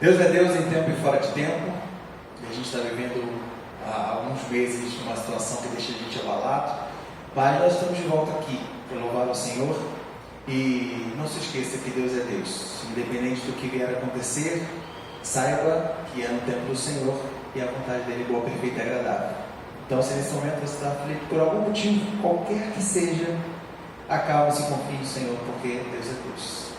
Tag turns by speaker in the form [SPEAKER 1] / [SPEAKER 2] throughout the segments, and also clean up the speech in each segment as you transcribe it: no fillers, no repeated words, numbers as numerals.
[SPEAKER 1] Deus é Deus em tempo e fora de tempo. E a gente está vivendo há alguns meses uma situação que deixa a gente abalado. Pai, nós estamos de volta aqui para louvar ao Senhor. E não se esqueça que Deus é Deus. Independente do que vier a acontecer, saiba que é no tempo do Senhor e a vontade dele é boa, perfeita e agradável. Então, se nesse momento você está aflito por algum motivo, qualquer que seja, acalme-se e confie no Senhor, porque Deus é Deus.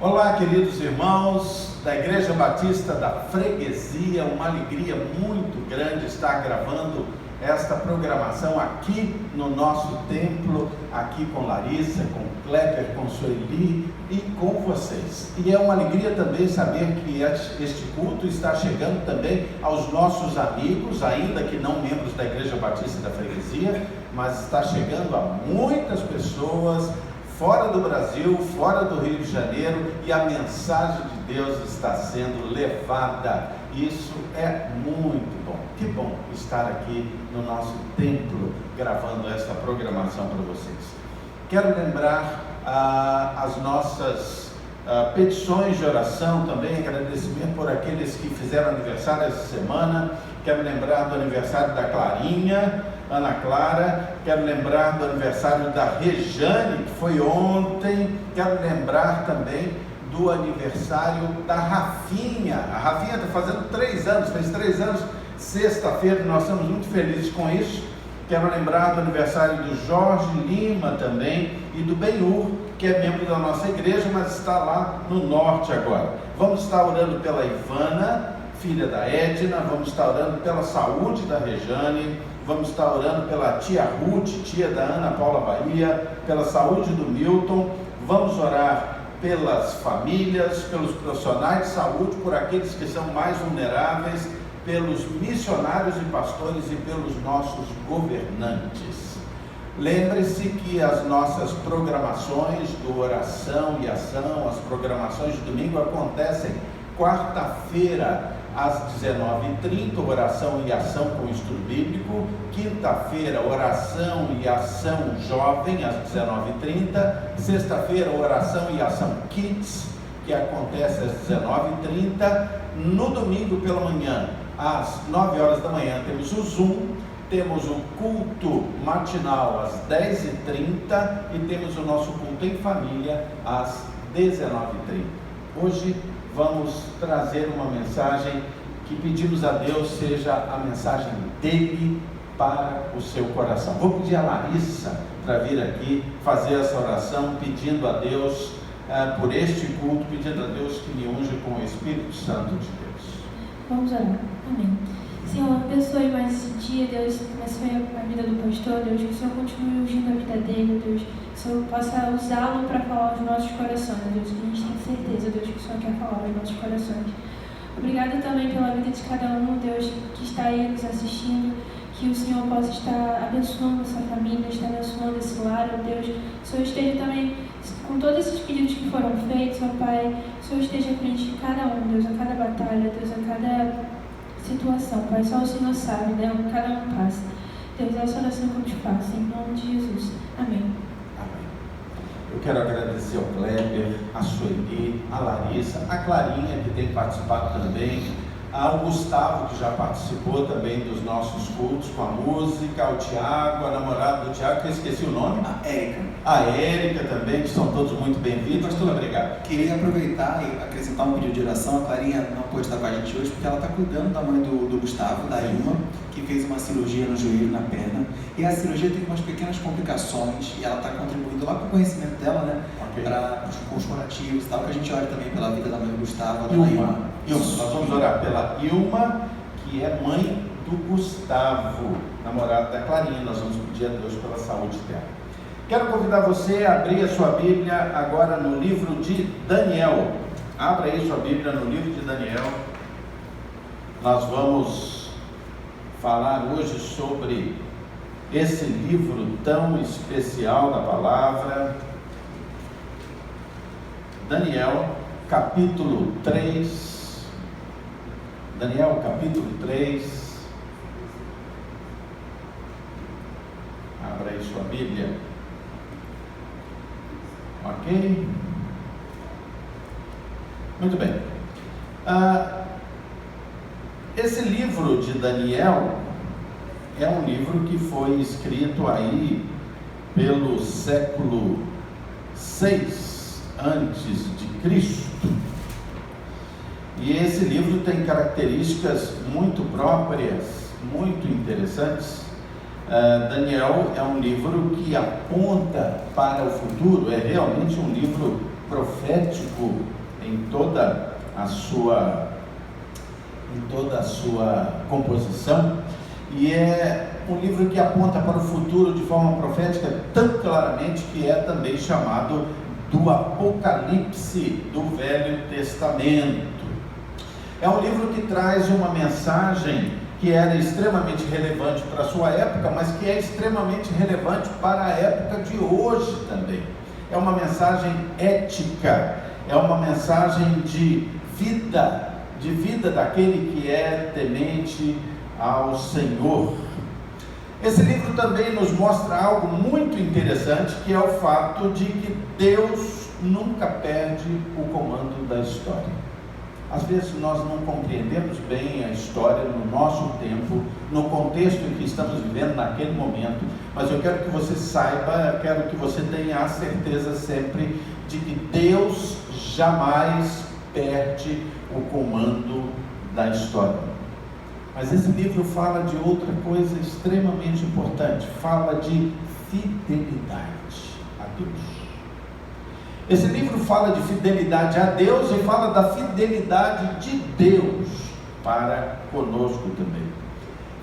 [SPEAKER 2] Olá, queridos irmãos da Igreja Batista da Freguesia, uma alegria muito grande estar gravando esta programação aqui no nosso templo, aqui com Larissa, com Kleber, com Sueli e com vocês. E é uma alegria também saber que este culto está chegando também aos nossos amigos, ainda que não membros da Igreja Batista da Freguesia, mas está chegando a muitas pessoas fora do Brasil, fora do Rio de Janeiro, e a mensagem de Deus está sendo levada. Isso é muito bom. Que bom estar aqui no nosso templo, gravando esta programação para vocês. Quero lembrar as nossas petições de oração também, agradecimento por aqueles que fizeram aniversário essa semana. Quero lembrar do aniversário da Clarinha, Ana Clara. Quero lembrar do aniversário da Rejane, que foi ontem. Quero lembrar também do aniversário da Rafinha. A Rafinha está fazendo 3 anos, fez 3 anos sexta-feira, nós estamos muito felizes com isso. Quero lembrar do aniversário do Jorge Lima também e do Benhur, que é membro da nossa igreja, mas está lá no norte agora. Vamos estar orando pela Ivana, filha da Edna, vamos estar orando pela saúde da Rejane, vamos estar orando pela tia Ruth, tia da Ana Paula Bahia, pela saúde do Milton. Vamos orar pelas famílias, pelos profissionais de saúde, por aqueles que são mais vulneráveis, pelos missionários e pastores e pelos nossos governantes. Lembre-se que as nossas programações do Oração e Ação, as programações de domingo acontecem quarta-feira às 19h30, Oração e Ação com estudo bíblico. Quinta-feira, Oração e Ação Jovem às 19h30. Sexta-feira, Oração e Ação Kids, que acontece às 19h30. No domingo pela manhã, às 9 horas da manhã, temos o Zoom, temos o culto matinal às 10h30 e temos o nosso culto em família às 19h30. Hoje vamos trazer uma mensagem que pedimos a Deus seja a mensagem dele para o seu coração. Vou pedir a Larissa para vir aqui fazer essa oração, pedindo a Deus por este culto, pedindo a Deus que me unja com o Espírito Santo de Deus.
[SPEAKER 3] Vamos orar. Amém. Senhor, abençoe mais esse dia, Deus, abençoe a vida do pastor, Deus, que o Senhor continue ungindo a vida dele, Deus, que o Senhor possa usá-lo para falar aos nossos corações, Deus, que a gente tem certeza, Deus, que o Senhor quer falar aos nossos corações. Obrigada também pela vida de cada um, Deus, que está aí nos assistindo, que o Senhor possa estar abençoando essa família, estar abençoando esse lar, ó Deus, que o Senhor esteja também com todos esses pedidos que foram feitos, ó Pai, que o Senhor esteja à frente de cada um, Deus, a cada batalha, Deus, a cada situação, Pai, só o Senhor sabe, né, onde cada um passa. Deus, essa oração que eu te faço, em nome de Jesus. Amém.
[SPEAKER 2] Amém. Eu quero agradecer ao Kleber, a Sueli, a Larissa, a Clarinha, que tem participado também, ao Gustavo, que já participou também dos nossos cultos com a música, ao Tiago, a namorada do Tiago, que eu esqueci o nome. A Érica também, que são todos muito bem-vindos.
[SPEAKER 4] Pastor,
[SPEAKER 2] Obrigado.
[SPEAKER 4] Queria aproveitar e acrescentar um pedido de oração. A Clarinha não pôde estar com a gente hoje porque ela está cuidando da mãe do Gustavo, da Ilma, que fez uma cirurgia no joelho, na perna. E a cirurgia tem umas pequenas complicações e ela está contribuindo lá com o conhecimento dela, né?
[SPEAKER 2] Ok.
[SPEAKER 4] Com os curativos e tal, que a gente ore também pela vida da mãe do Gustavo, da
[SPEAKER 2] Ilma. Nós vamos orar pela Ilma, que é mãe do Gustavo, namorado da Clarinha. Nós vamos pedir a Deus pela saúde dela. Quero convidar você a abrir a sua Bíblia agora no livro de Daniel. Abra aí sua Bíblia no livro de Daniel. Nós vamos falar hoje sobre esse livro tão especial da palavra. Daniel, capítulo 3. Daniel, capítulo 3. Abra aí sua Bíblia. Ok? Muito bem. Esse livro de Daniel é um livro que foi escrito aí pelo século 6 antes de Cristo. E esse livro tem características muito próprias, muito interessantes. Daniel é um livro que aponta para o futuro, é realmente um livro profético em toda a sua composição, e é um livro que aponta para o futuro de forma profética tão claramente, que é também chamado do Apocalipse do Velho Testamento. É um livro que traz uma mensagem que era extremamente relevante para a sua época, mas que é extremamente relevante para a época de hoje também. É uma mensagem ética, é uma mensagem de vida daquele que é temente ao Senhor. Esse livro também nos mostra algo muito interessante, que é o fato de que Deus nunca perde o comando da história. Às vezes nós não compreendemos bem a história no nosso tempo, no contexto em que estamos vivendo naquele momento, mas eu quero que você saiba, eu quero que você tenha a certeza sempre de que Deus jamais perde o comando da história. Mas esse livro fala de outra coisa extremamente importante, fala de fidelidade a Deus. Esse livro fala de fidelidade a Deus e fala da fidelidade de Deus para conosco também.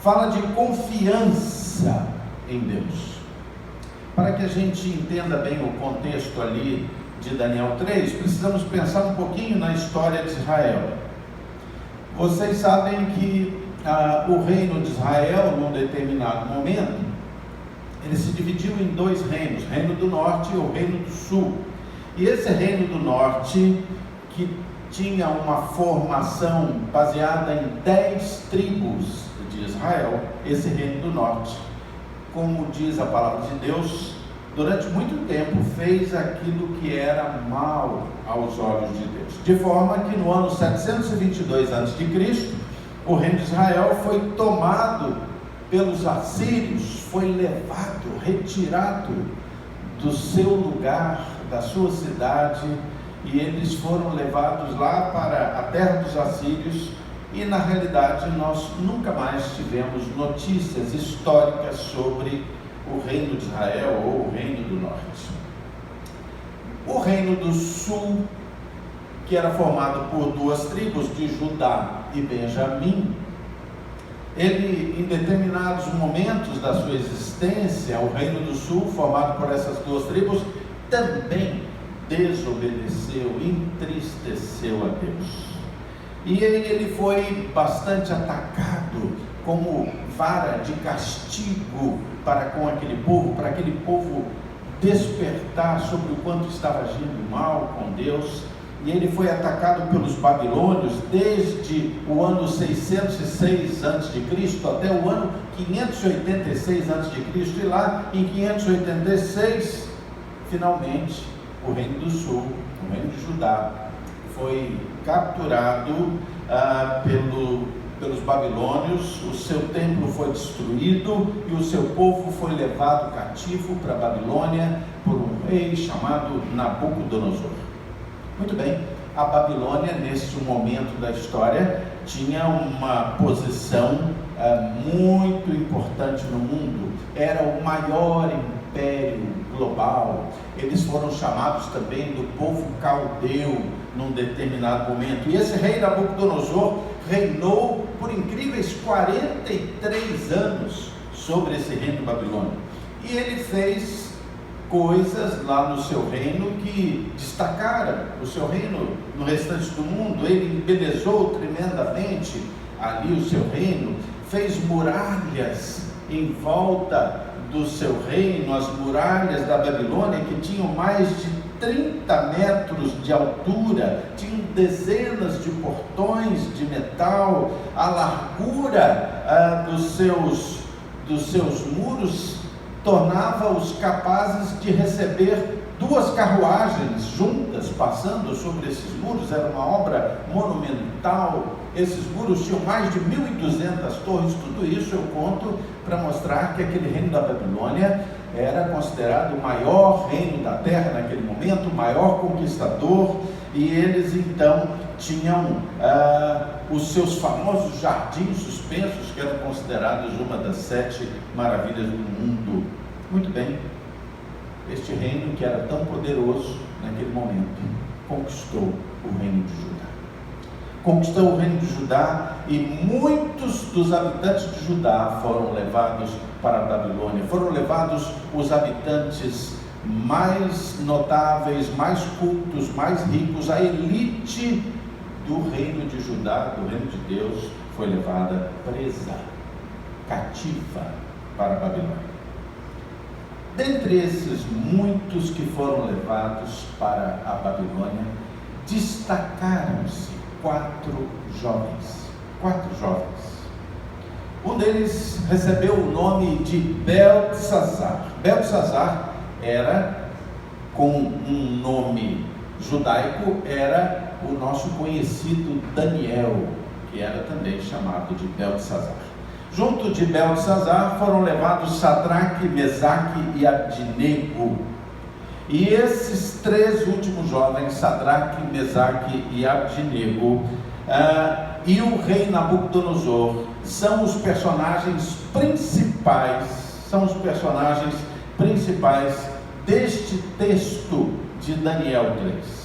[SPEAKER 2] Fala de confiança em Deus. Para que a gente entenda bem o contexto ali de Daniel 3, precisamos pensar um pouquinho na história de Israel. Vocês sabem que o reino de Israel, num determinado momento, ele se dividiu em dois reinos, o reino do norte e o reino do sul. E esse reino do norte, que tinha uma formação baseada em 10 tribos de Israel, esse reino do norte, como diz a palavra de Deus, durante muito tempo fez aquilo que era mal aos olhos de Deus. De forma que no ano 722 a.C., o reino de Israel foi tomado pelos assírios, foi levado, retirado do seu lugar, da sua cidade, e eles foram levados lá para a terra dos assírios, e na realidade nós nunca mais tivemos notícias históricas sobre o reino de Israel ou o reino do norte. O reino do sul, que era formado por duas tribos, de Judá e Benjamim, ele, em determinados momentos da sua existência, o reino do sul, formado por essas duas tribos, também desobedeceu, entristeceu a Deus. E ele foi bastante atacado como vara de castigo para com aquele povo, para aquele povo despertar sobre o quanto estava agindo mal com Deus. E ele foi atacado pelos babilônios desde o ano 606 a.C. até o ano 586 a.C. E lá em 586, finalmente, o reino do sul, o reino de Judá, foi capturado pelos babilônios, o seu templo foi destruído e o seu povo foi levado cativo para a Babilônia por um rei chamado Nabucodonosor. Muito bem, a Babilônia, nesse momento da história, tinha uma posição muito importante no mundo, era o maior império global. Eles foram chamados também do povo caldeu num determinado momento, e esse rei Nabucodonosor reinou por incríveis 43 anos sobre esse reino babilônico, e ele fez coisas lá no seu reino que destacaram o seu reino no restante do mundo. Ele embelezou tremendamente ali o seu reino, fez muralhas em volta do seu reino, as muralhas da Babilônia, que tinham mais de 30 metros de altura, tinham dezenas de portões de metal, a largura dos seus muros tornava-os capazes de receber duas carruagens juntas passando sobre esses muros. Era uma obra monumental. Esses muros tinham mais de 1.200 torres. Tudo isso eu conto para mostrar que aquele reino da Babilônia era considerado o maior reino da terra naquele momento, o maior conquistador, e eles então tinham os seus famosos jardins suspensos, que eram considerados uma das 7 maravilhas do mundo. Muito bem, este reino que era tão poderoso naquele momento, conquistou o reino de Judá. Conquistou o reino de Judá, e muitos dos habitantes de Judá foram levados para a Babilônia. Foram levados os habitantes mais notáveis, mais cultos, mais ricos. A elite do reino de Judá, do reino de Deus, foi levada presa, cativa para a Babilônia. Dentre esses muitos que foram levados para a Babilônia, destacaram-se quatro jovens. Um deles recebeu o nome de Beltesazar. Beltesazar era, com um nome judaico, era o nosso conhecido Daniel, que era também chamado de Beltesazar. Junto de Beltesazar foram levados Sadraque, Mesaque e Abdinego. E esses três últimos jovens, Sadraque, Mesaque e Abdinego, e o rei Nabucodonosor, são os personagens principais deste texto de Daniel 3.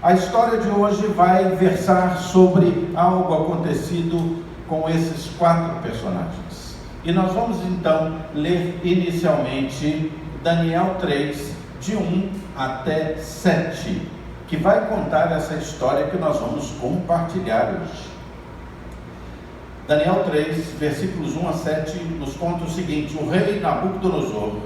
[SPEAKER 2] A história de hoje vai versar sobre algo acontecido com esses quatro personagens. E nós vamos então ler inicialmente Daniel 3, de 1 até 7, que vai contar essa história que nós vamos compartilhar hoje. Daniel 3, versículos 1 a 7, nos conta o seguinte: o rei Nabucodonosor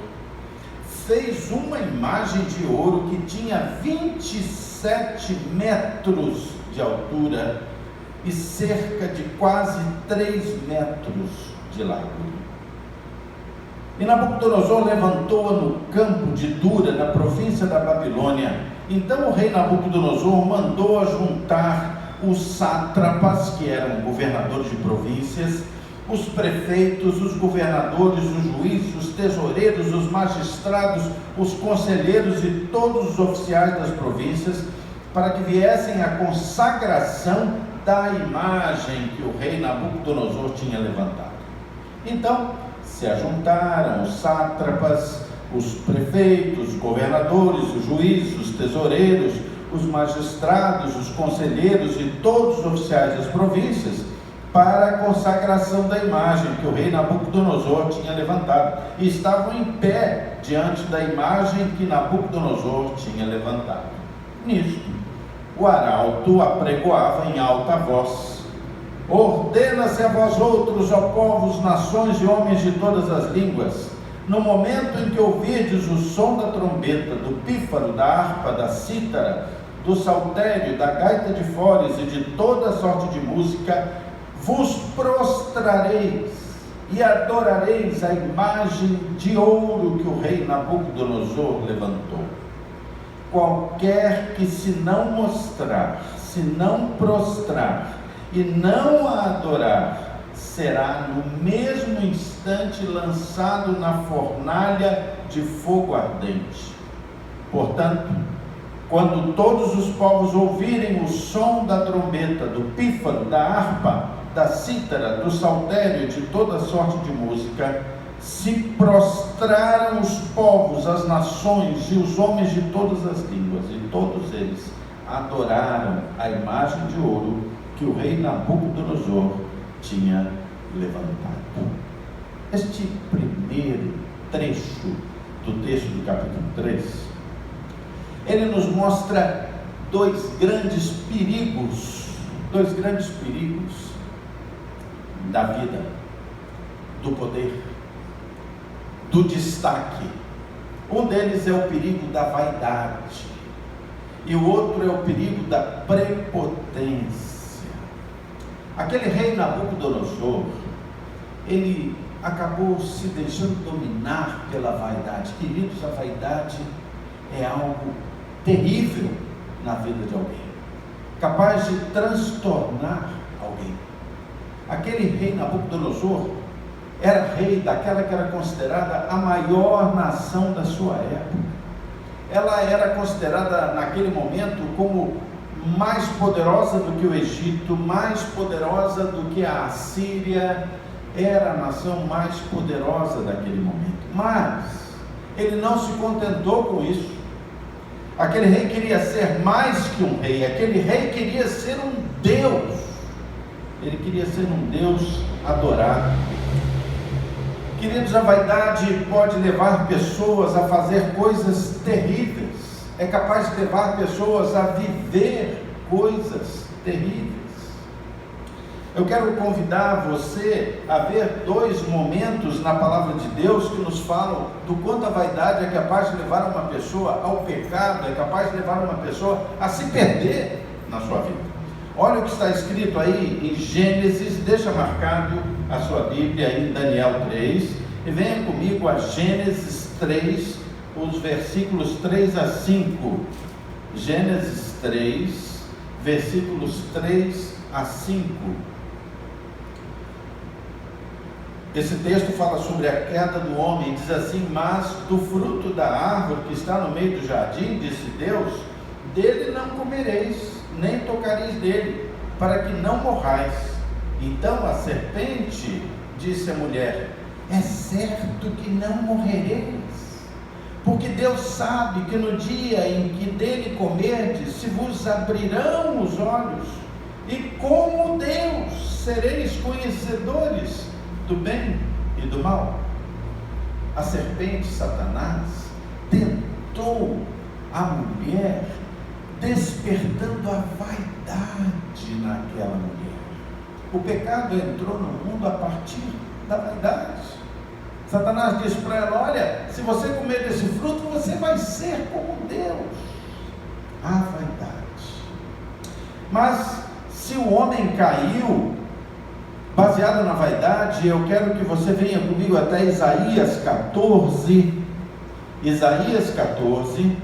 [SPEAKER 2] fez uma imagem de ouro que tinha 27 metros de altura e cerca de quase 3 metros de largura. E Nabucodonosor levantou-a no campo de Dura, na província da Babilônia. Então o rei Nabucodonosor mandou juntar os sátrapas, que eram governadores de províncias, os prefeitos, os governadores, os juízes, os tesoureiros, os magistrados, os conselheiros e todos os oficiais das províncias, para que viessem à consagração da imagem que o rei Nabucodonosor tinha levantado. Então se ajuntaram os sátrapas, os prefeitos, os governadores, os juízes, os tesoureiros, os magistrados, os conselheiros e todos os oficiais das províncias para a consagração da imagem que o rei Nabucodonosor tinha levantado, e estavam em pé diante da imagem que Nabucodonosor tinha levantado. Nisto, o arauto apregoava em alta voz: ordena-se a vós outros, ó povos, nações e homens de todas as línguas, no momento em que ouvirdes o som da trombeta, do pífaro, da harpa, da cítara, do saltério, da gaita de foles e de toda sorte de música, vos prostrareis e adorareis a imagem de ouro que o rei Nabucodonosor levantou. Qualquer que se não mostrar, se não prostrar e não a adorar, será no mesmo instante lançado na fornalha de fogo ardente. Portanto, quando todos os povos ouvirem o som da trombeta, do pífaro, da harpa, da cítara, do saltério e de toda sorte de música, se prostraram os povos, as nações e os homens de todas as línguas, e todos eles adoraram a imagem de ouro que o rei Nabucodonosor tinha levantado. Este primeiro trecho do texto do capítulo 3, ele nos mostra dois grandes perigos da vida, do poder, do destaque. Um deles é o perigo da vaidade e o outro é o perigo da prepotência. Aquele rei Nabucodonosor, ele acabou se deixando dominar pela vaidade. Queridos, a vaidade é algo terrível na vida de alguém, capaz de transtornar alguém. Aquele rei Nabucodonosor era rei daquela que era considerada a maior nação da sua época. Ela era considerada naquele momento como mais poderosa do que o Egito, mais poderosa do que a Assíria. Era a nação mais poderosa daquele momento. Mas ele não se contentou com isso. Aquele rei queria ser mais que um rei. Aquele rei queria ser um Deus. Ele queria ser um Deus adorado. Queridos, a vaidade pode levar pessoas a fazer coisas terríveis, é capaz de levar pessoas a viver coisas terríveis. Eu quero convidar você a ver 2 momentos na palavra de Deus que nos falam do quanto a vaidade é capaz de levar uma pessoa ao pecado, é capaz de levar uma pessoa a se perder na sua vida. Olha o que está escrito aí em Gênesis, deixa marcado a sua Bíblia em Daniel 3, e venha comigo a Gênesis 3, os versículos 3 a 5. Gênesis 3, versículos 3 a 5. Esse texto fala sobre a queda do homem, diz assim: mas do fruto da árvore que está no meio do jardim, disse Deus, dele não comereis, nem tocareis dele, para que não morrais. Então a serpente disse à mulher: é certo que não morrereis, porque Deus sabe que no dia em que dele comerdes, se vos abrirão os olhos, e como Deus sereis conhecedores do bem e do mal. A serpente, Satanás, tentou a mulher, despertando a vaidade naquela mulher. O pecado entrou no mundo a partir da vaidade. Satanás disse para ela: olha, se você comer desse fruto, você vai ser como Deus. A vaidade. Mas se o homem caiu baseado na vaidade, eu quero que você venha comigo até Isaías 14, Isaías 14,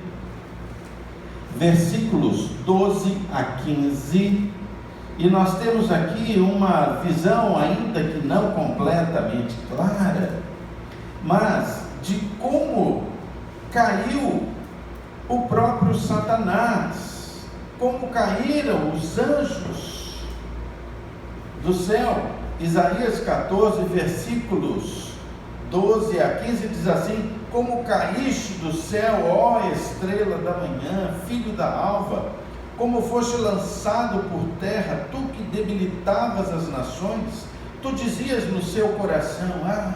[SPEAKER 2] versículos 12 a 15, e nós temos aqui uma visão ainda que não completamente clara, mas de como caiu o próprio Satanás, como caíram os anjos do céu. Isaías 14, versículos 12 a 15 diz assim: como caíste do céu, ó estrela da manhã, filho da alva, como foste lançado por terra, tu que debilitavas as nações, tu dizias no seu coração: ah,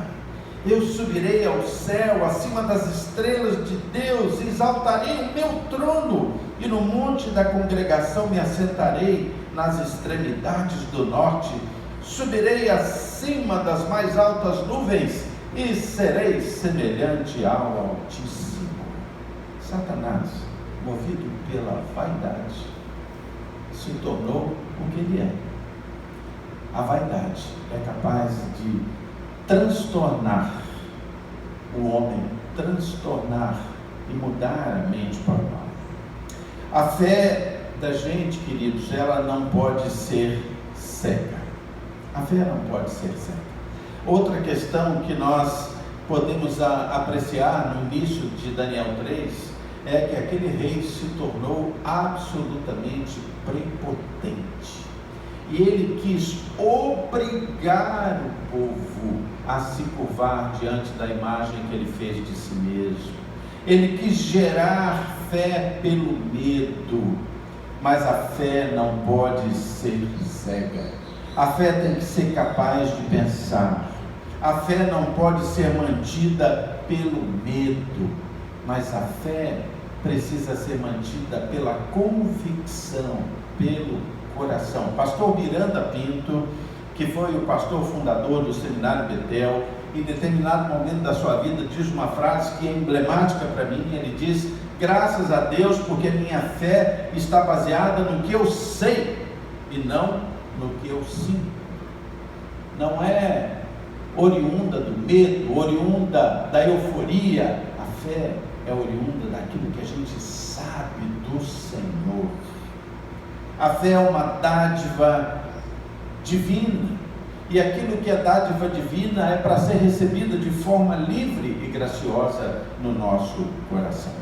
[SPEAKER 2] eu subirei ao céu, acima das estrelas de Deus, exaltarei o meu trono, e no monte da congregação me assentarei, nas extremidades do norte, subirei acima das mais altas nuvens, e serei semelhante ao Altíssimo. Satanás, movido pela vaidade, se tornou o que ele é. A vaidade é capaz de transtornar o homem, transtornar e mudar a mente para o mal. A fé da gente, queridos, ela não pode ser cega. A fé não pode ser cega. Outra questão que nós podemos apreciar no início de Daniel 3 é que aquele rei se tornou absolutamente prepotente. E ele quis obrigar o povo a se curvar diante da imagem que ele fez de si mesmo. Ele quis gerar fé pelo medo, mas a fé não pode ser cega. A fé tem que ser capaz de pensar. A fé não pode ser mantida pelo medo, mas a fé precisa ser mantida pela convicção, pelo coração. Pastor Miranda Pinto, que foi o pastor fundador do Seminário Betel, em determinado momento da sua vida diz uma frase que é emblemática para mim. Ele diz: graças a Deus, porque minha fé está baseada no que eu sei e não no que eu sinto. Não é oriunda do medo, oriunda da euforia. A fé é oriunda daquilo que a gente sabe do Senhor. A fé é uma dádiva divina, e aquilo que é dádiva divina é para ser recebida de forma livre e graciosa no nosso coração.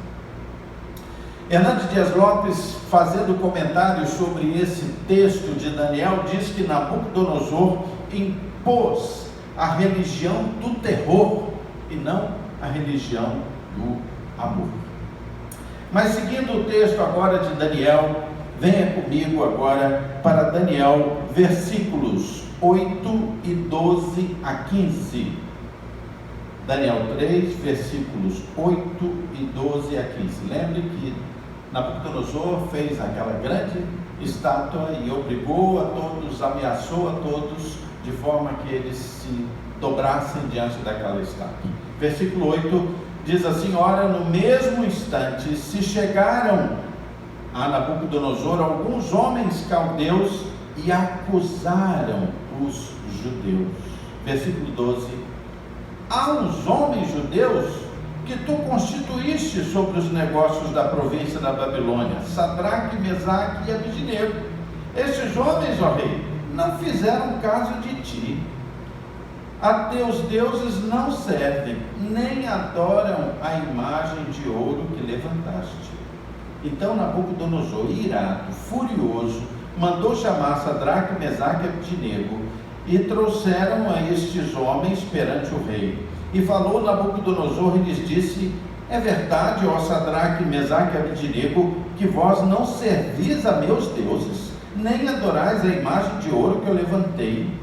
[SPEAKER 2] Hernandes Dias Lopes, fazendo comentários sobre esse texto de Daniel, diz que Nabucodonosor impôs a religião do terror e não a religião do amor. Mas seguindo o texto agora de Daniel, venha comigo agora para Daniel, versículos 8 e 12 a 15. Daniel 3, versículos 8 e 12 a 15. Lembre que Nabucodonosor fez aquela grande estátua e obrigou a todos, ameaçou a todos, de forma que eles se dobrassem diante daquela estátua. Versículo 8 diz assim: ora, no mesmo instante se chegaram a Nabucodonosor alguns homens caldeus e acusaram os judeus. Versículo 12: há uns homens judeus que tu constituíste sobre os negócios da província da Babilônia, Sadraque, Mesaque e Abednego. Estes homens, ó rei, não fizeram caso de ti. A teus deuses não servem, nem adoram a imagem de ouro que levantaste. Então Nabucodonosor, irado, furioso, mandou chamar Sadraque, Mesaque e Abednego, e trouxeram a estes homens perante o rei. E falou Nabucodonosor e lhes disse: é verdade, ó Sadraque, Mesaque e Abednego, que vós não servis a meus deuses, nem adorais a imagem de ouro que eu levantei.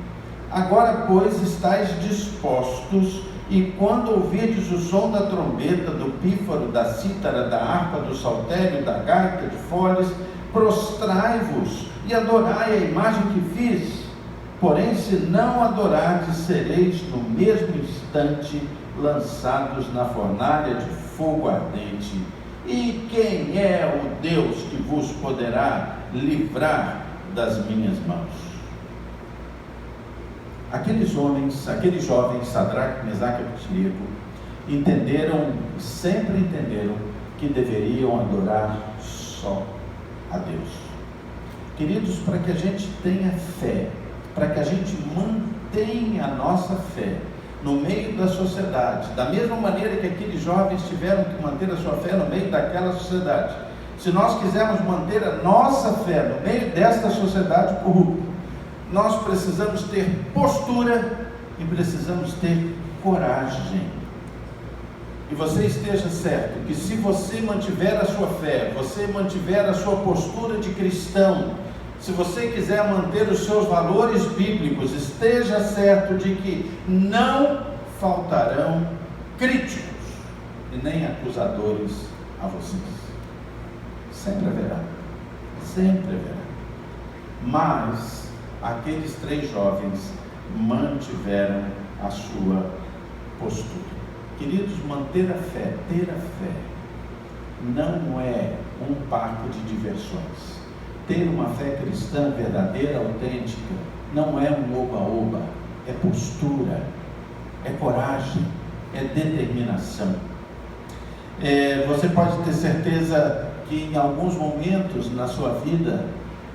[SPEAKER 2] Agora, pois, estáis dispostos, e quando ouvirdes o som da trombeta, do pífaro, da cítara, da harpa, do saltério, da gaita, de foles, prostrai-vos e adorai a imagem que fiz. Porém, se não adorardes, sereis no mesmo instante lançados na fornalha de fogo ardente. E quem é o Deus que vos poderá livrar das minhas mãos? Aqueles jovens, Sadraque, Mesaque e Abednego, sempre entenderam que deveriam adorar só a Deus. Queridos, para que a gente tenha fé, para que a gente mantenha a nossa fé no meio da sociedade, da mesma maneira que aqueles jovens tiveram que manter a sua fé no meio daquela sociedade, se nós quisermos manter a nossa fé no meio desta sociedade corrupta, nós precisamos ter postura e precisamos ter coragem. E você esteja certo que se você mantiver a sua fé, você mantiver a sua postura de cristão, se você quiser manter os seus valores bíblicos, esteja certo de que não faltarão críticos e nem acusadores a vocês. Sempre haverá, sempre haverá. Mas aqueles 3 jovens mantiveram a sua postura. Queridos, manter a fé, ter a fé, não é um parque de diversões. Ter uma fé cristã verdadeira, autêntica, não é um oba-oba, é postura, é coragem, é determinação. Você pode ter certeza que em alguns momentos na sua vida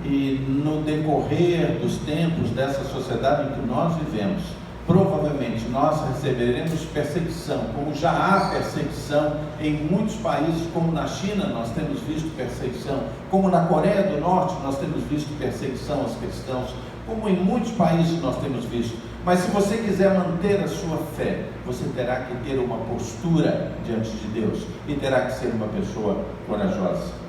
[SPEAKER 2] e no decorrer dos tempos dessa sociedade em que nós vivemos, provavelmente nós receberemos perseguição, como já há perseguição em muitos países, como na China nós temos visto perseguição, como na Coreia do Norte nós temos visto perseguição aos cristãos, como em muitos países nós temos visto. Mas se você quiser manter a sua fé, você terá que ter uma postura diante de Deus e terá que ser uma pessoa corajosa.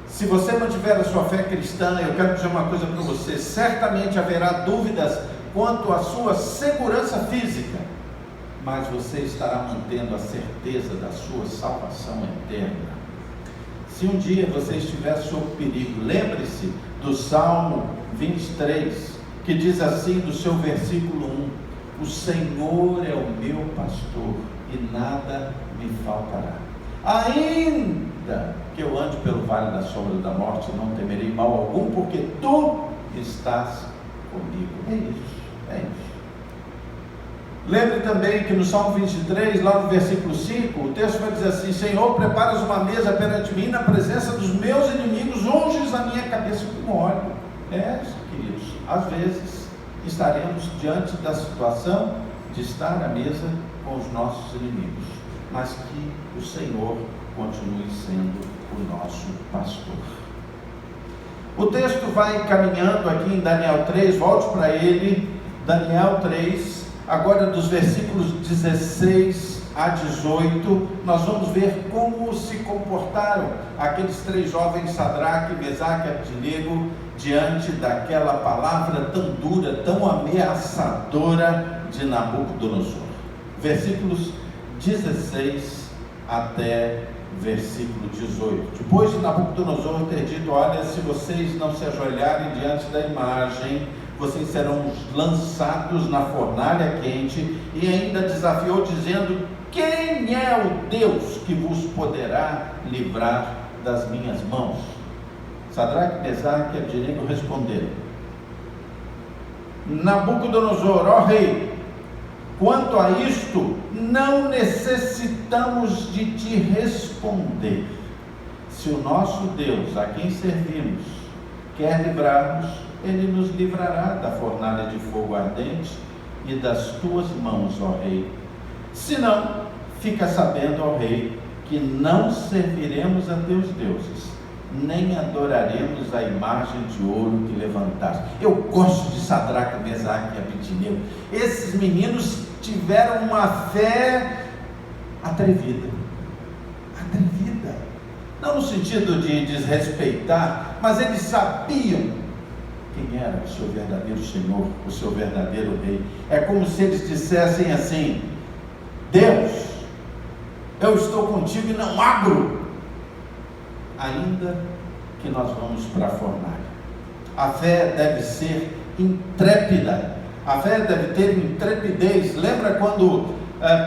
[SPEAKER 2] Se você mantiver a sua fé cristã, eu quero dizer uma coisa para você: certamente haverá dúvidas quanto à sua segurança física, mas você estará mantendo a certeza da sua salvação eterna. Se um dia você estiver sob perigo, lembre-se do Salmo 23, que diz assim, do seu versículo 1: o Senhor é o meu pastor e nada me faltará. Ainda que eu ande pelo vale da sombra da morte, não temerei mal algum, porque tu estás comigo. É isso, é isso. Lembre também que no Salmo 23, lá no versículo 5, o texto vai dizer assim: Senhor, preparas uma mesa perante mim na presença dos meus inimigos, unges a minha cabeça com óleo. Queridos, às vezes estaremos diante da situação de estar à mesa com os nossos inimigos, mas que o Senhor continue sendo o nosso pastor. O texto vai caminhando aqui em Daniel 3, volte para ele, Daniel 3, agora dos versículos 16 a 18, nós vamos ver como se comportaram aqueles 3 jovens, Sadraque, Mesaque e Abednego, diante daquela palavra tão dura, tão ameaçadora de Nabucodonosor. Versículos 16 até versículo 18. Depois de Nabucodonosor ter dito: olha, se vocês não se ajoelharem diante da imagem, vocês serão lançados na fornalha quente, e ainda desafiou dizendo: quem é o Deus que vos poderá livrar das minhas mãos? Sadraque, Mesaque e Abdenego responderam: Nabucodonosor, ó rei, quanto a isto, não necessitamos de te responder. Se o nosso Deus, a quem servimos, quer livrar-nos, Ele nos livrará da fornalha de fogo ardente e das tuas mãos, ó rei. Se não, fica sabendo, ó rei, que não serviremos a teus deuses, nem adoraremos a imagem de ouro que levantaste. Eu gosto de Sadraque, Mesaque e Abdenego. Esses meninos tiveram uma fé atrevida. Atrevida. Não no sentido de desrespeitar, mas eles sabiam quem era o seu verdadeiro Senhor, o seu verdadeiro Rei. É como se eles dissessem assim: Deus, eu estou contigo e não abro, ainda que nós vamos para a fornalha. A fé deve ser intrépida, a fé deve ter intrepidez. Lembra quando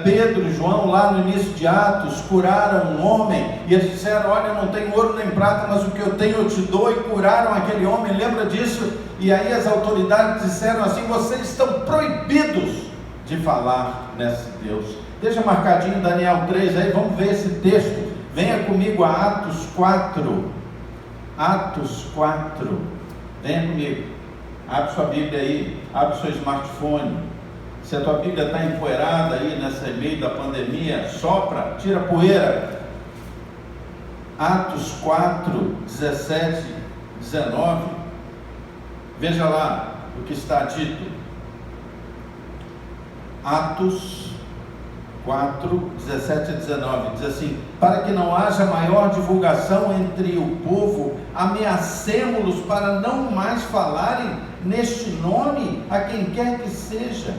[SPEAKER 2] Pedro e João, lá no início de Atos, curaram um homem, e eles disseram: olha, eu não tenho ouro nem prata, mas o que eu tenho eu te dou, e curaram aquele homem, lembra disso? E aí as autoridades disseram assim: vocês estão proibidos de falar nesse Deus. Deixa marcadinho Daniel 3 aí, vamos ver esse texto. Venha comigo a Atos 4. Atos 4. Venha comigo. Abre sua Bíblia aí, abre seu smartphone. Se a tua Bíblia está empoeirada aí nessa meio da pandemia, sopra, tira a poeira. Atos 4, 17, 19. Veja lá o que está dito. Atos 4, 17 a 19, diz assim: para que não haja maior divulgação entre o povo, ameacemo-los para não mais falarem neste nome a quem quer que seja.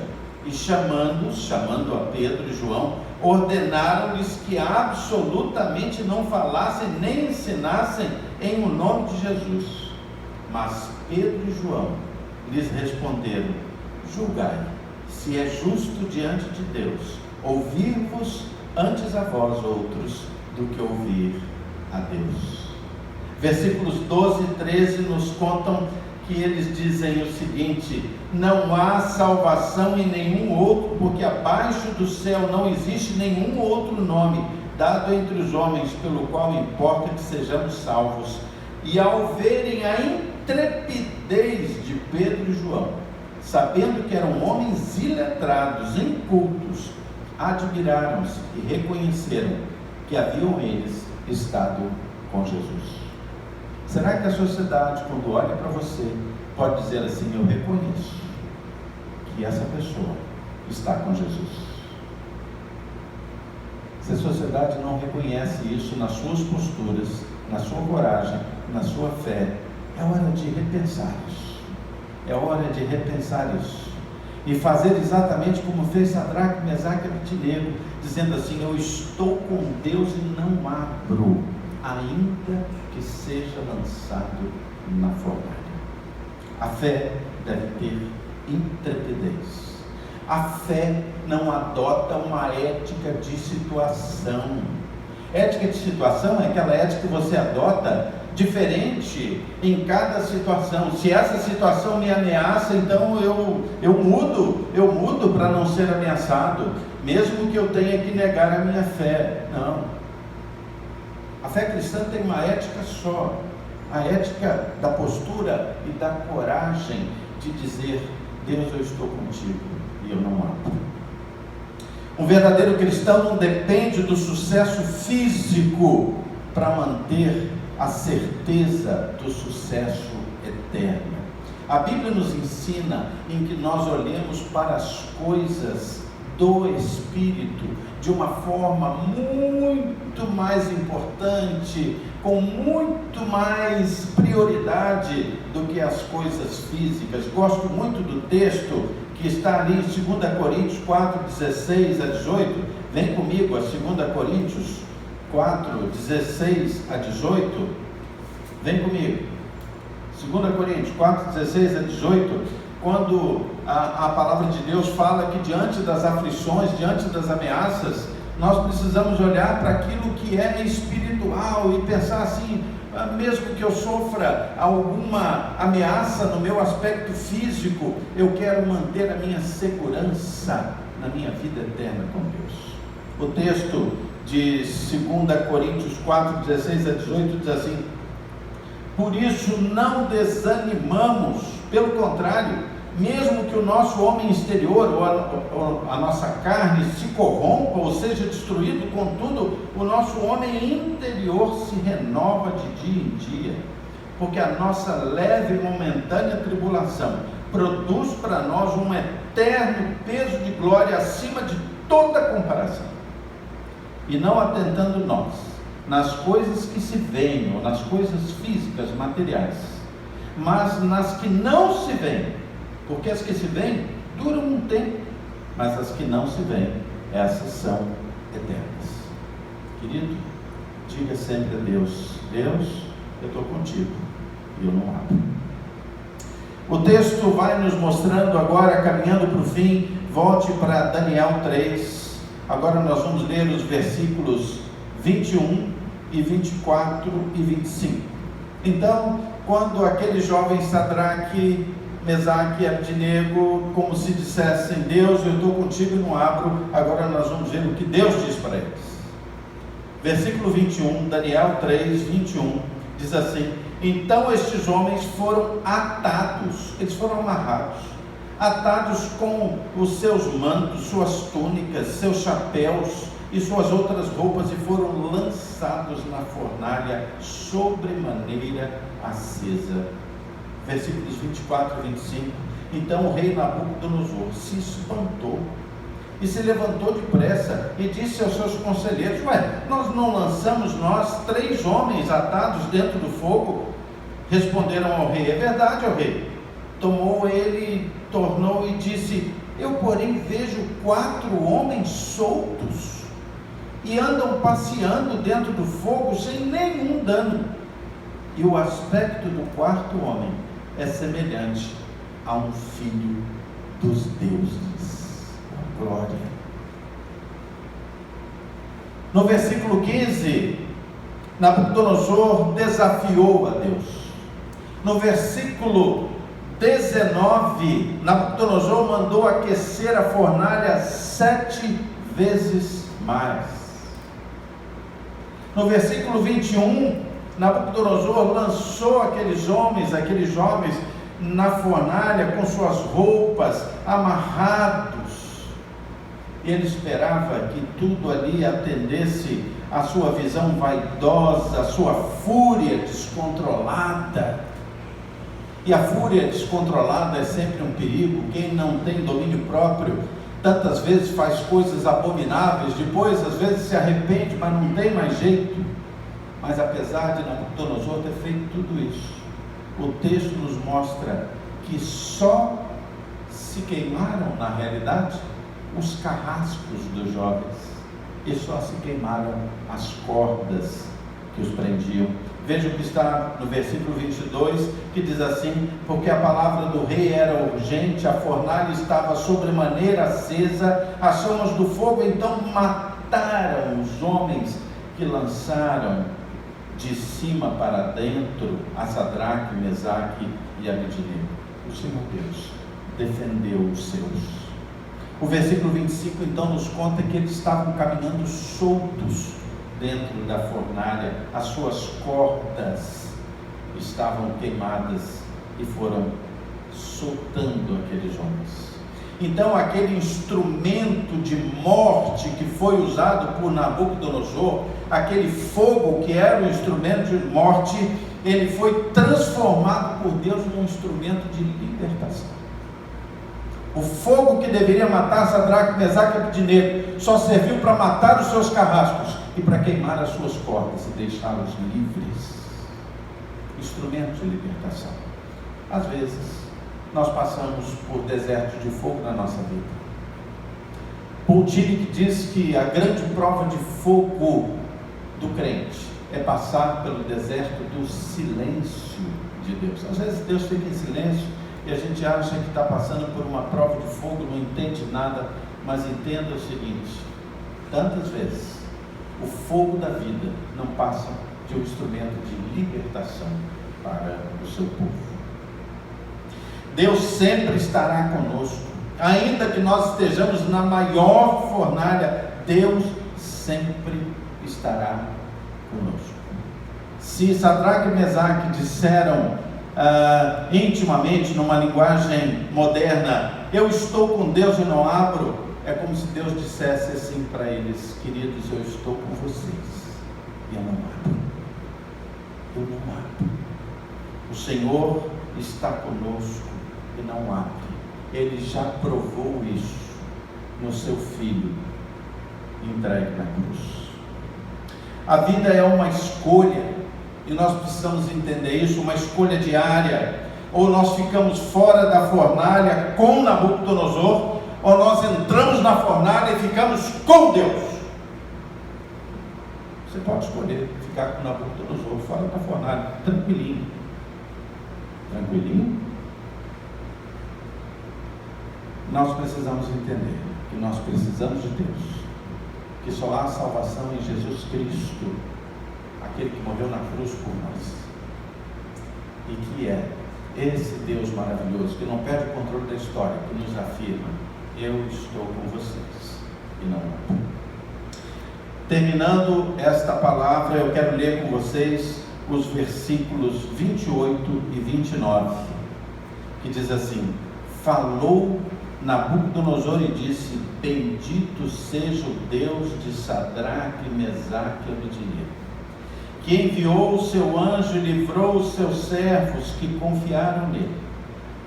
[SPEAKER 2] E chamando a Pedro e João, ordenaram-lhes que absolutamente não falassem nem ensinassem em o nome de Jesus. Mas Pedro e João lhes responderam: julgai se é justo diante de Deus ouvir-vos antes a vós outros do que ouvir a Deus. Versículos 12 e 13 nos contam que eles dizem o seguinte: não há salvação em nenhum outro, porque abaixo do céu não existe nenhum outro nome dado entre os homens pelo qual importa que sejamos salvos. E ao verem a intrepidez de Pedro e João, sabendo que eram homens iletrados, incultos, admiraram-se e reconheceram que haviam eles estado com Jesus. Será que a sociedade, quando olha para você, pode dizer assim: eu reconheço que essa pessoa está com Jesus? Se a sociedade não reconhece isso nas suas posturas, na sua coragem, na sua fé, é hora de repensar isso. É hora de repensar isso. E fazer exatamente como fez Sadraque, Mesaque e Abdenego, dizendo assim: eu estou com Deus e não abro, ainda que seja lançado na fornalha. A fé deve ter intrepidez. A fé não adota uma ética de situação. Ética de situação é aquela ética que você adota diferente em cada situação. Se essa situação me ameaça, então eu mudo para não ser ameaçado, mesmo que eu tenha que negar a minha fé. Não. A fé cristã tem uma ética só, a ética da postura e da coragem de dizer: Deus, eu estou contigo e eu não abro. Um verdadeiro cristão não depende do sucesso físico para manter a certeza do sucesso eterno. A Bíblia nos ensina em que nós olhemos para as coisas do Espírito de uma forma muito mais importante, com muito mais prioridade do que as coisas físicas. Gosto muito do texto que está ali em 2 Coríntios 4, 16 a 18. Vem comigo a 2 Coríntios 4, 16 a 18. Vem comigo. 2 Coríntios 4, 16 a 18, quando a palavra de Deus fala que diante das aflições, diante das ameaças, nós precisamos olhar para aquilo que é espiritual e pensar assim: mesmo que eu sofra alguma ameaça no meu aspecto físico, eu quero manter a minha segurança na minha vida eterna com Deus. O texto de 2 Coríntios 4, 16 a 18 diz assim: por isso não desanimamos, pelo contrário, mesmo que o nosso homem exterior, ou a nossa carne, se corrompa ou seja destruído, contudo, o nosso homem interior se renova de dia em dia, porque a nossa leve e momentânea tribulação produz para nós um eterno peso de glória acima de toda comparação. E não atentando nós nas coisas que se veem, ou nas coisas físicas, materiais, mas nas que não se veem, porque as que se veem duram um tempo, mas as que não se veem, essas são eternas. Querido, diga sempre a Deus: Deus, eu estou contigo, e eu não abro. O texto vai nos mostrando agora, caminhando para o fim. Volte para Daniel 3, agora nós vamos ler os versículos 21 e 24 e 25. Então, quando aquele jovem Sadraque, Mesaque e Abdinego, como se dissessem: Deus, eu estou contigo e não abro, agora nós vamos ver o que Deus diz para eles. Versículo 21, Daniel 3, 21, diz assim: então estes homens foram atados, eles foram amarrados, atados com os seus mantos, suas túnicas, seus chapéus e suas outras roupas, e foram lançados na fornalha sobremaneira acesa. Versículos 24 e 25. Então o rei Nabucodonosor se espantou e se levantou depressa e disse aos seus conselheiros: nós não lançamos nós 3 homens atados dentro do fogo? Responderam ao rei: é verdade, ó rei. Tomou ele, tornou e disse: eu porém vejo 4 homens soltos e andam passeando dentro do fogo sem nenhum dano, e o aspecto do 4º homem é semelhante a um filho dos deuses. Glória. No versículo 15, Nabucodonosor desafiou a Deus. No versículo 19, Nabucodonosor mandou aquecer a fornalha 7 vezes mais. No versículo 21, Nabucodonosor lançou aqueles jovens na fornalha com suas roupas amarrados. Ele esperava que tudo ali atendesse à sua visão vaidosa, à sua fúria descontrolada. E a fúria descontrolada é sempre um perigo. Quem não tem domínio próprio, tantas vezes faz coisas abomináveis, depois às vezes se arrepende, mas não tem mais jeito. Mas apesar de Nabucodonosor ter feito tudo isso, o texto nos mostra que só se queimaram, na realidade, os carrascos dos jovens, e só se queimaram as cordas que os prendiam. Veja o que está no versículo 22, que diz assim: porque a palavra do rei era urgente, a fornalha estava sobremaneira acesa, as chamas do fogo então mataram os homens que lançaram de cima para dentro a Sadraque, Mesaque e Abdinego. O Senhor Deus defendeu os seus. O versículo 25 então nos conta que eles estavam caminhando soltos dentro da fornalha, as suas cordas estavam queimadas e foram soltando aqueles homens. Então aquele instrumento de morte que foi usado por Nabucodonosor, aquele fogo que era o instrumento de morte, ele foi transformado por Deus num instrumento de libertação. O fogo que deveria matar Sadraque, Mesaque e Abdinego só serviu para matar os seus carrascos e para queimar as suas cordas e deixá-los livres. Instrumento de libertação. Às vezes nós passamos por desertos de fogo na nossa vida, Paul Tillich diz que a grande prova de fogo do crente é passar pelo deserto do silêncio de Deus. Às vezes Deus fica em silêncio e a gente acha que está passando por uma prova de fogo, não entende nada, mas entenda o seguinte: tantas vezes o fogo da vida não passa de um instrumento de libertação para o seu povo. Deus sempre estará conosco, ainda que nós estejamos na maior fornalha, Deus sempre estará conosco. Se Sadraque e Mesaque disseram intimamente, numa linguagem moderna, eu estou com Deus e não abro, é como se Deus dissesse assim para eles: queridos, eu estou com vocês e eu não abro. Eu não abro. O Senhor está conosco e não abre. Ele já provou isso no seu Filho entregue na cruz. A vida é uma escolha e nós precisamos entender isso, uma escolha diária. Ou nós ficamos fora da fornalha com Nabucodonosor, ou nós entramos na fornalha e ficamos com Deus. Você pode escolher ficar com Nabucodonosor fora da fornalha, tranquilinho. Tranquilinho. Nós precisamos entender que nós precisamos de Deus, que só há salvação em Jesus Cristo, aquele que morreu na cruz por nós, e que é esse Deus maravilhoso, que não perde o controle da história, que nos afirma: eu estou com vocês e não abro. Terminando esta palavra, eu quero ler com vocês os versículos 28 e 29, que diz assim: falou Nabucodonosor e disse: bendito seja o Deus de Sadraque, Mesaque e Abednego, que enviou o seu anjo e livrou os seus servos que confiaram nele,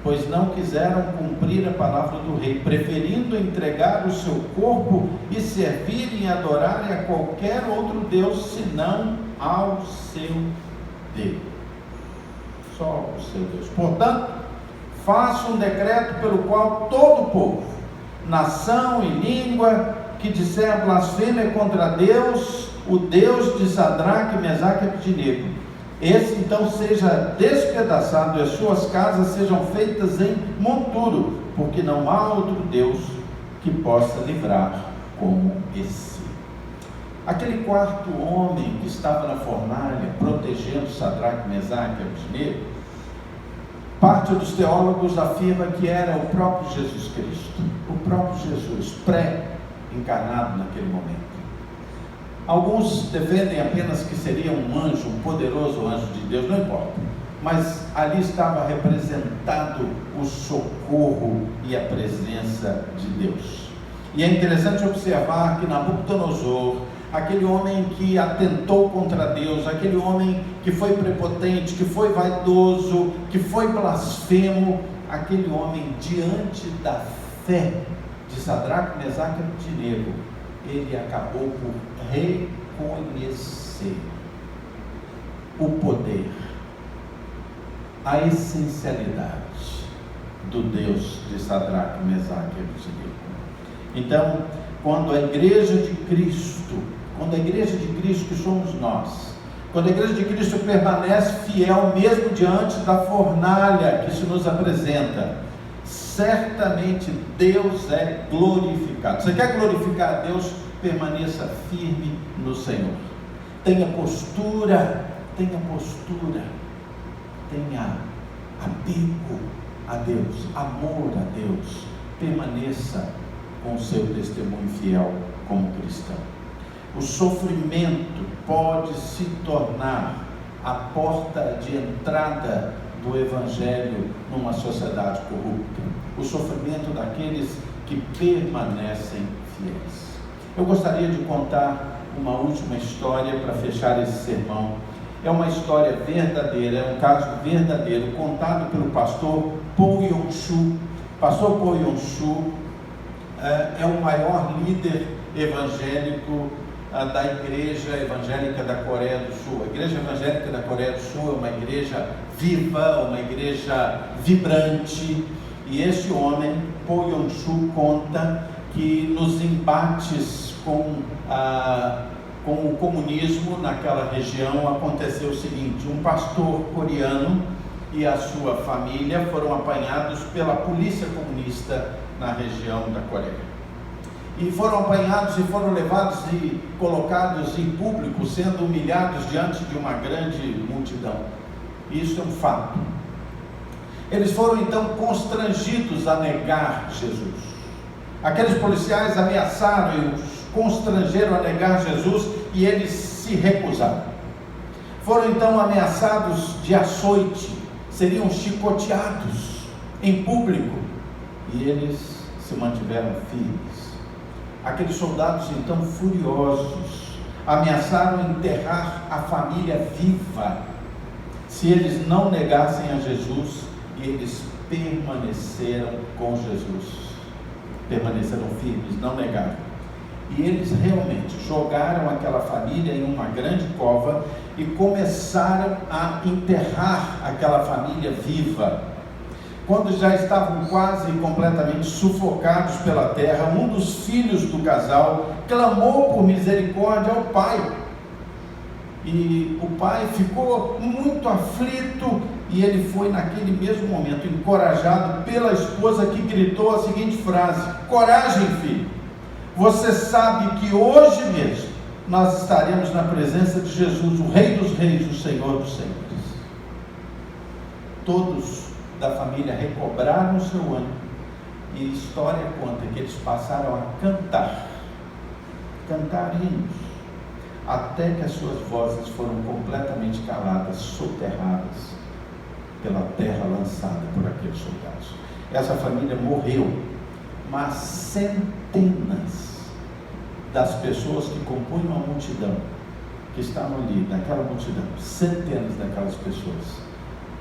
[SPEAKER 2] pois não quiseram cumprir a palavra do rei, preferindo entregar o seu corpo e servirem e adorarem a qualquer outro Deus, senão ao seu Deus. Só o seu Deus. Portanto, faça um decreto pelo qual todo o povo, nação e língua que disser blasfêmia contra Deus, o Deus de Sadraque, Mesaque e Abednego, esse então seja despedaçado e as suas casas sejam feitas em monturo, porque não há outro Deus que possa livrar como esse. Aquele quarto homem que estava na fornalha protegendo Sadraque, Mesaque e Abednego, parte dos teólogos afirma que era o próprio Jesus Cristo, o próprio Jesus pré-encarnado naquele momento. Alguns defendem apenas que seria um anjo, um poderoso anjo de Deus, não importa, mas ali estava representado o socorro e a presença de Deus. E é interessante observar que Nabucodonosor, aquele homem que atentou contra Deus, aquele homem que foi prepotente, que foi vaidoso, que foi blasfemo, aquele homem, diante da fé de Sadraque, Mesaque e Abednego, ele acabou por reconhecer o poder, a essencialidade do Deus de Sadraque, Mesaque e Abednego. Então, quando a igreja de Cristo que somos nós, quando a igreja de Cristo permanece fiel mesmo diante da fornalha que se nos apresenta, certamente Deus é glorificado. Você quer glorificar a Deus? Permaneça firme no Senhor. Tenha postura, tenha apego a Deus, amor a Deus. Permaneça com o seu testemunho fiel como cristão. O sofrimento pode se tornar a porta de entrada do Evangelho numa sociedade corrupta. O sofrimento daqueles que permanecem fiéis. Eu gostaria de contar uma última história para fechar esse sermão. É uma história verdadeira, é um caso verdadeiro, contado pelo pastor Paul Yong-Soo. Pastor Paul Yong-Soo é o maior líder evangélico da Igreja Evangélica da Coreia do Sul. A Igreja Evangélica da Coreia do Sul é uma igreja viva, uma igreja vibrante, e esse homem, Paul Yong-Soo, conta que nos embates com o comunismo naquela região aconteceu o seguinte: um pastor coreano e a sua família foram apanhados pela polícia comunista na região da Coreia. E foram apanhados e foram levados e colocados em público, sendo humilhados diante de uma grande multidão. Isso é um fato. Eles foram então constrangidos a negar Jesus. Aqueles policiais ameaçaram e os constrangeram a negar Jesus e eles se recusaram. Foram então ameaçados de açoite, seriam chicoteados em público e eles se mantiveram firmes. Aqueles soldados então furiosos ameaçaram enterrar a família viva se eles não negassem a Jesus, e eles permaneceram com Jesus, permaneceram firmes, não negaram. E eles realmente jogaram aquela família em uma grande cova e começaram a enterrar aquela família viva. Quando já estavam quase completamente sufocados pela terra, um dos filhos do casal clamou por misericórdia ao pai. E o pai ficou muito aflito e ele foi naquele mesmo momento encorajado pela esposa, que gritou a seguinte frase: coragem, filho, você sabe que hoje mesmo nós estaremos na presença de Jesus, o Rei dos Reis, o Senhor dos Senhores. Todos da família recobraram o seu ânimo e a história conta que eles passaram a cantar hinos, até que as suas vozes foram completamente caladas, soterradas pela terra lançada por aqueles soldados. Essa família morreu, mas centenas das pessoas que compunham a multidão, que estavam ali, naquela multidão, centenas daquelas pessoas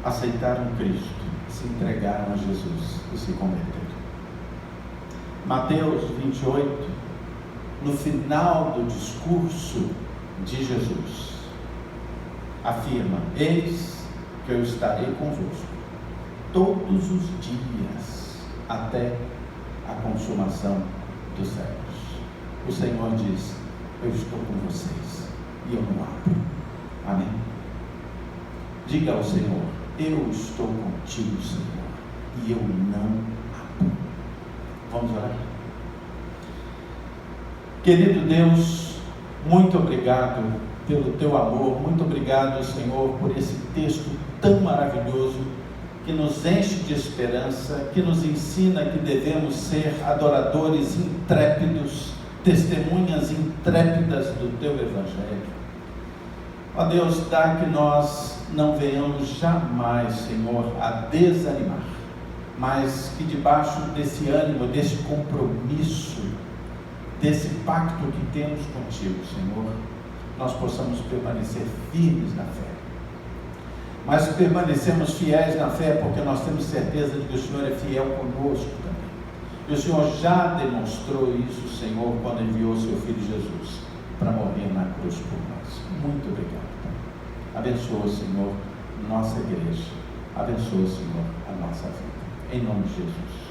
[SPEAKER 2] aceitaram Cristo, se entregaram a Jesus e se converteram. Mateus 28, no final do discurso de Jesus, afirma: eis que eu estarei convosco todos os dias até a consumação dos séculos. O Senhor diz: eu estou com vocês e eu não abro. Amém? Diga ao Senhor: eu estou contigo, Senhor, e eu não abro. Vamos orar? Querido Deus, muito obrigado pelo teu amor, muito obrigado, Senhor, por esse texto tão maravilhoso que nos enche de esperança, que nos ensina que devemos ser adoradores intrépidos, testemunhas intrépidas do teu Evangelho. Ó Deus, dá que nós não venhamos jamais, Senhor, a desanimar, mas que debaixo desse ânimo, desse compromisso, desse pacto que temos contigo, Senhor, nós possamos permanecer firmes na fé. Mas permanecemos fiéis na fé porque nós temos certeza de que o Senhor é fiel conosco também. E o Senhor já demonstrou isso, Senhor, quando enviou o seu Filho Jesus para morrer na cruz por nós. Muito obrigado, Pai. Abençoa, Senhor, nossa igreja. Abençoa, Senhor, a nossa vida. Em nome de Jesus.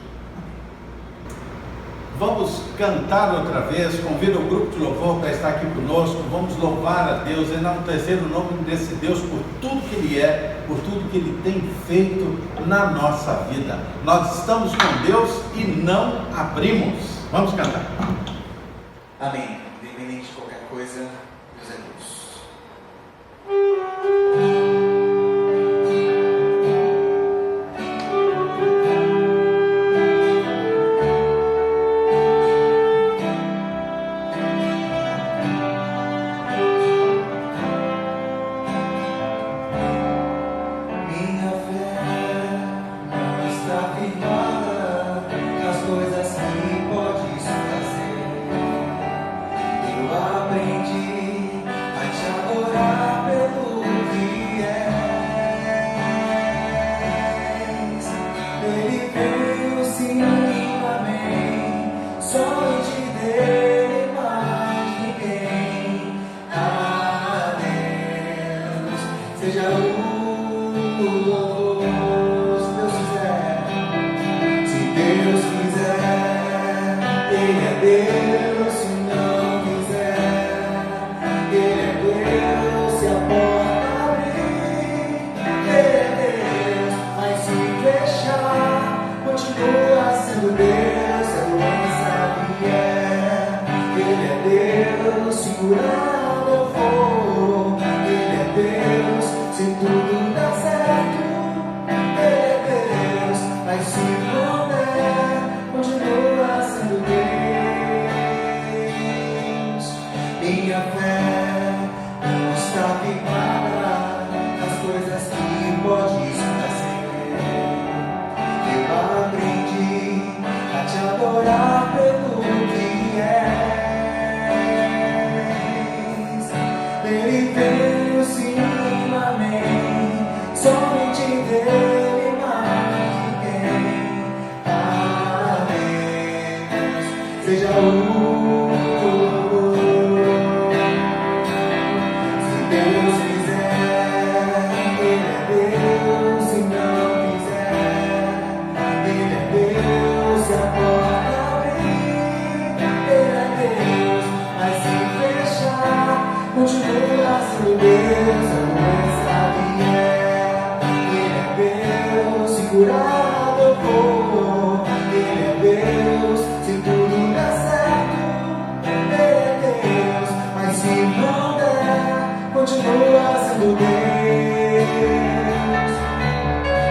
[SPEAKER 2] Vamos cantar outra vez, convido o grupo de louvor para estar aqui conosco, vamos louvar a Deus, enaltecer o nome desse Deus por tudo que Ele é, por tudo que Ele tem feito na nossa vida. Nós estamos com Deus e não abrimos. Vamos cantar.
[SPEAKER 1] Amém. Independente de qualquer coisa, Deus é Deus.
[SPEAKER 5] Deus quiser, Ele é
[SPEAKER 1] continua sendo Deus, a doença vier. Ele é Deus, segurando eu vou. Ele é Deus, se tudo dá certo. Ele é Deus, mas se não der, continua sendo Deus. Minha fé não está firmada nas coisas que podes fazer. Eu aprendi a te adorar pelo que és. Ele veio sim, amém. Somente dele mais ninguém. Parabéns, seja o continua sendo Deus, a doença vier. Ele é Deus, segurado eu vou. Ele é Deus, se tudo der certo. Ele é Deus, mas se não der, continua sendo Deus.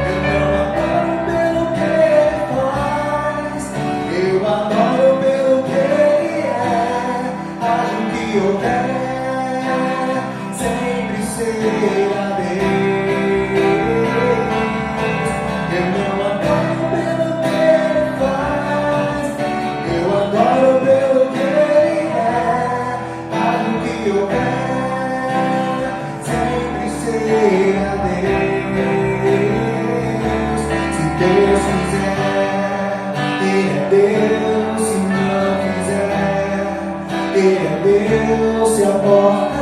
[SPEAKER 1] Eu não adoro pelo que Ele faz, eu adoro pelo que Ele é. Haja o que houver, será Deus. Eu não adoro pelo que Ele faz, eu adoro pelo que Ele é. Haja o que houver, sempre será Deus. Se Deus quiser, Ele é Deus. Se não quiser, Ele é Deus. Se a porta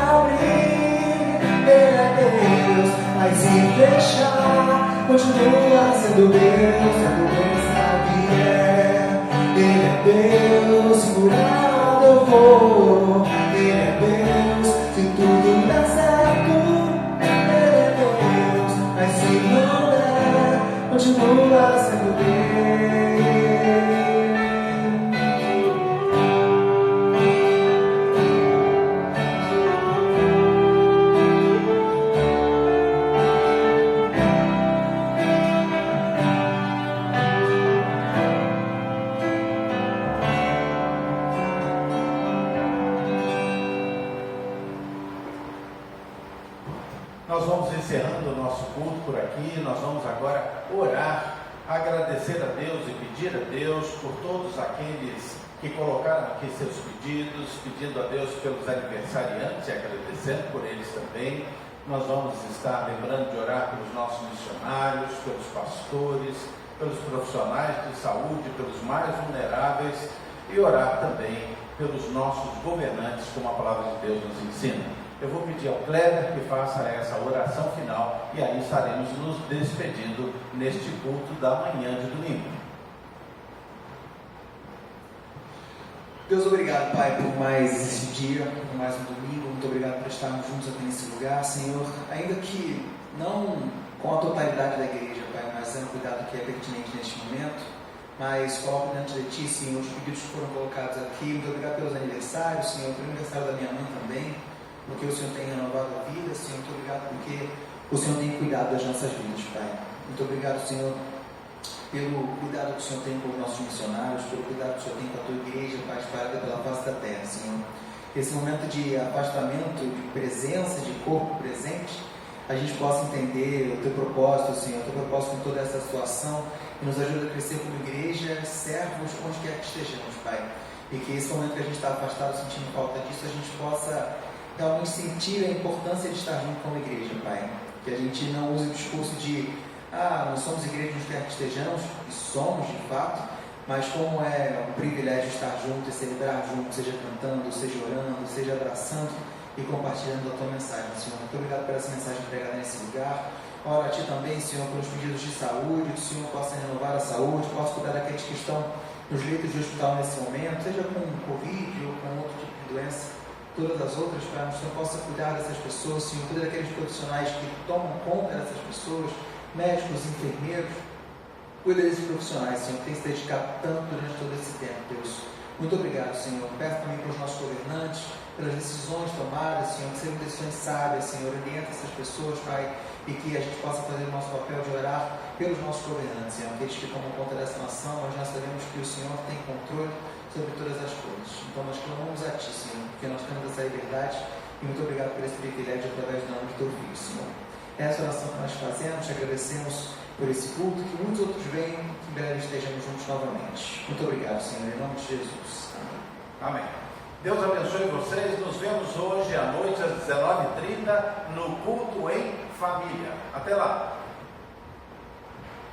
[SPEAKER 1] mas se fechar, continua sendo Deus, a doença vier. Ele é Deus, segurado eu vou. Ele é Deus, se tudo der certo. Ele é Deus, mas se não der, continua sendo Deus.
[SPEAKER 2] Nós vamos encerrando o nosso culto por aqui. Nós vamos agora orar, agradecer a Deus e pedir a Deus por todos aqueles que colocaram aqui seus pedidos, pedindo a Deus pelos aniversariantes e agradecendo por eles também. Nós vamos estar lembrando de orar pelos nossos missionários, pelos pastores, pelos profissionais de saúde, pelos mais vulneráveis e orar também pelos nossos governantes, como a palavra de Deus nos ensina. Eu vou pedir ao Kleber que faça essa oração final e aí estaremos nos despedindo neste culto da manhã de domingo.
[SPEAKER 1] Deus, obrigado, Pai, por mais esse dia, por mais um domingo. Muito obrigado por estarmos juntos aqui nesse lugar, Senhor. Ainda que não com a totalidade da igreja, Pai, mas é um cuidado que é pertinente neste momento. Mas coloco diante de Ti, Senhor, os pedidos que foram colocados aqui. Muito obrigado pelos aniversários, Senhor, pelo aniversário da minha mãe também, porque o Senhor tem renovado a vida, Senhor. Muito obrigado porque o Senhor tem cuidado das nossas vidas, Pai. Muito obrigado, Senhor, pelo cuidado que o Senhor tem com os nossos missionários, pelo cuidado que o Senhor tem com a Tua igreja, Pai, espalhada pela face da terra, Senhor. Esse momento de afastamento, de presença, de corpo presente, a gente possa entender o Teu propósito, Senhor, o Teu propósito com toda essa situação, e nos ajuda a crescer como igreja, servos, onde quer que estejamos, Pai. E que esse momento que a gente está afastado, sentindo falta disso, a gente possa realmente sentir a importância de estar junto com a igreja, Pai. Que a gente não use o discurso de nós somos igreja onde quer que estejamos, e somos de fato, mas como é um privilégio estar junto e celebrar junto, seja cantando, seja orando, seja abraçando e compartilhando a Tua mensagem, Senhor. Muito obrigado por essa mensagem pregada nesse lugar. Oro a Ti também, Senhor, pelos pedidos de saúde, que o Senhor possa renovar a saúde, possa cuidar daqueles que estão nos leitos de hospital nesse momento, seja com Covid ou com outro tipo de doença, todas as outras, para que o Senhor possa cuidar dessas pessoas, Senhor, cuidar daqueles profissionais que tomam conta dessas pessoas, médicos, enfermeiros, Cuida desses profissionais, Senhor, que tem se dedicado tanto durante todo esse tempo, Deus. Muito obrigado, Senhor. Peço também para os nossos governantes, pelas decisões tomadas, Senhor, que sejam decisões sábias, Senhor. Orienta essas pessoas, Pai, e que a gente possa fazer o nosso papel de orar pelos nossos governantes, Senhor, aqueles que tomam conta dessa nação, mas nós sabemos que o Senhor tem controle sobre todas as coisas. Então nós clamamos a Ti, Senhor, porque nós temos essa liberdade, e muito obrigado por esse privilégio através do nome de Teu Filho, Senhor. Essa oração que nós fazemos, te agradecemos por esse culto, que muitos outros venham, que em breve estejamos juntos novamente. Muito obrigado, Senhor, em nome de Jesus. Amém.
[SPEAKER 2] Amém. Deus abençoe vocês. Nos vemos hoje à noite às 19h30 no culto em família. Até lá.